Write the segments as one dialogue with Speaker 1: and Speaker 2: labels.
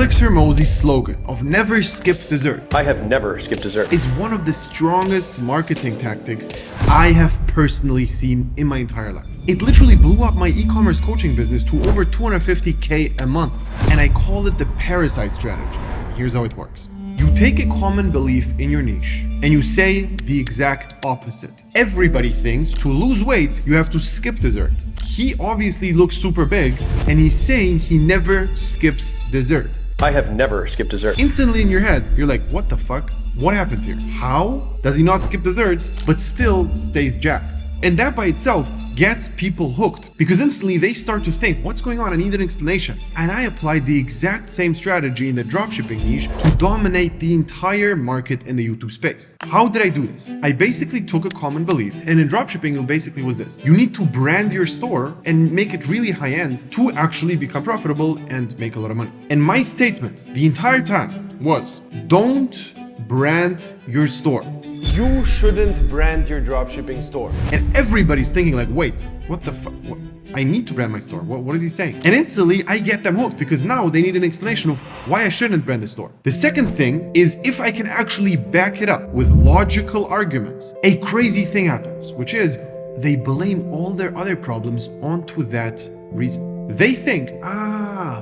Speaker 1: Alex Hormozis' slogan of never skip dessert
Speaker 2: I have never skipped dessert.
Speaker 1: is one of the strongest marketing tactics I have personally seen in my entire life. It literally blew up my e-commerce coaching business to over 250K a month, and I call it the Parasite Strategy. And here's how it works. You take a common belief in your niche and you say the exact opposite. Everybody thinks to lose weight, you have to skip dessert. He obviously looks super big and he's saying he never skips dessert.
Speaker 2: I have never skipped dessert.
Speaker 1: Instantly in your head, you're like, what the fuck? What happened here? How does he not skip dessert but still stays jacked? And that by itself gets people hooked, because instantly they start to think, what's going on? I need an explanation. And I applied the exact same strategy in the dropshipping niche to dominate the entire market in the YouTube space. How did I do this? I basically took a common belief, and in dropshipping it basically was this. You need to brand your store and make it really high-end to actually become profitable and make a lot of money. And my statement the entire time was, don't brand your store.
Speaker 3: You shouldn't brand your dropshipping store.
Speaker 1: And everybody's thinking like, wait, what the fuck? I need to brand my store. What is he saying? And instantly I get them hooked, because now they need an explanation of why I shouldn't brand the store. The second thing is, if I can actually back it up with logical arguments, a crazy thing happens, which is they blame all their other problems onto that reason. They think,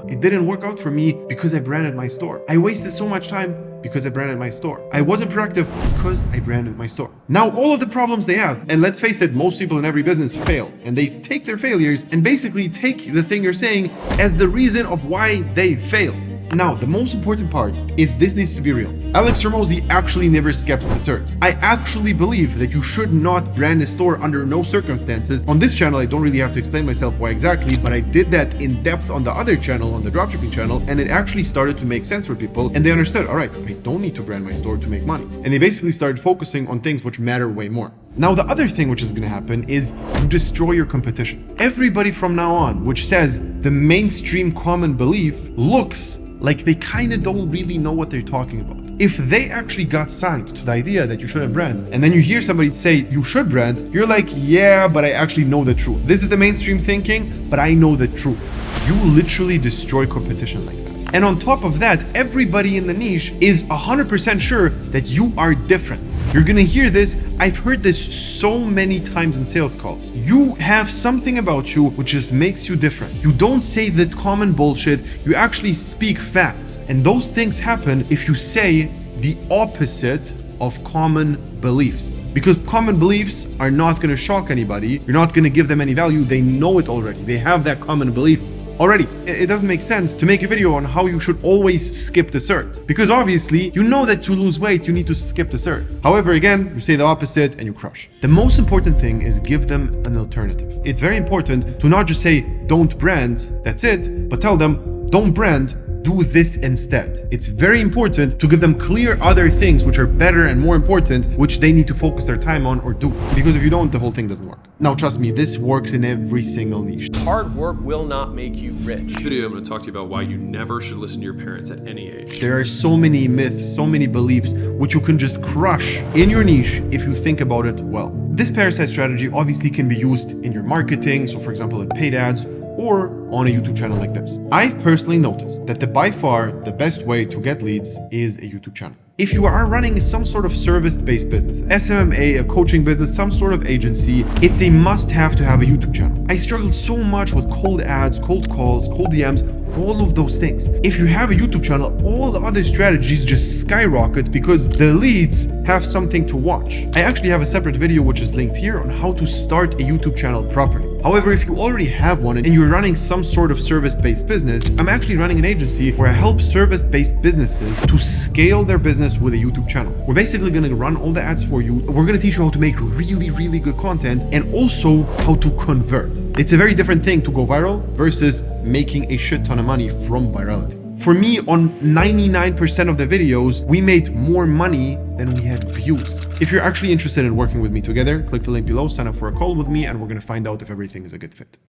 Speaker 1: it didn't work out for me because I branded my store. I wasted so much time because I branded my store. I wasn't productive because I branded my store. Now, all of the problems they have, and let's face it, most people in every business fail, and they take their failures and basically take the thing you're saying as the reason of why they failed. Now, the most important part is this needs to be real. Alex Hormozis actually never skips dessert. I actually believe that you should not brand a store under no circumstances. On this channel, I don't really have to explain myself why exactly, but I did that in depth on the other channel, on the dropshipping channel, and it actually started to make sense for people, and they understood, all right, I don't need to brand my store to make money. And they basically started focusing on things which matter way more. Now, the other thing which is going to happen is you destroy your competition. Everybody from now on, which says the mainstream common belief, looks like they kind of don't really know what they're talking about. If they actually got signed to the idea that you shouldn't brand, and then you hear somebody say you should brand, you're like, yeah, but I actually know the truth. This is the mainstream thinking, but I know the truth. You literally destroy competition like that. And on top of that, everybody in the niche is 100% sure that you are different. You're gonna hear this. I've heard this so many times in sales calls. You have something about you which just makes you different. You don't say that common bullshit, you actually speak facts. And those things happen if you say the opposite of common beliefs. Because common beliefs are not gonna shock anybody. You're not gonna give them any value. They know it already. They have that common belief already. It doesn't make sense to make a video on how you should always skip dessert, because obviously you know that to lose weight you need to skip dessert. However, again, you say the opposite and you crush. The most important thing is give them an alternative. It's very important to not just say don't brand, that's it, but tell them don't brand, do this instead. It's very important to give them clear other things which are better and more important, which they need to focus their time on or do. Because if you don't, the whole thing doesn't work. Now, trust me, this works in every single niche.
Speaker 2: Hard work will not make you rich.
Speaker 4: In this video, I'm going to talk to you about why you never should listen to your parents at any age.
Speaker 1: There are so many myths, so many beliefs, which you can just crush in your niche if you think about it well. This parasite strategy obviously can be used in your marketing, so for example, in paid ads, or on a YouTube channel like this. I've personally noticed that by far the best way to get leads is a YouTube channel. If you are running some sort of service-based business, Smma, a coaching business, some sort of agency, it's a must-have to have a YouTube channel. I struggled so much with cold ads, cold calls, cold DMs, all of those things. If you have a YouTube channel, all the other strategies just skyrocket because the leads have something to watch. I actually have a separate video which is linked here on how to start a YouTube channel properly. However, if you already have one and you're running some sort of service-based business, I'm actually running an agency where I help service-based businesses to scale their business with a YouTube channel. We're basically going to run all the ads for you. We're going to teach you how to make really, really good content and also how to convert. It's a very different thing to go viral versus making a shit ton of money from virality. For me, on 99% of the videos, we made more money than we had views. If you're actually interested in working with me together, click the link below, sign up for a call with me, and we're going to find out if everything is a good fit.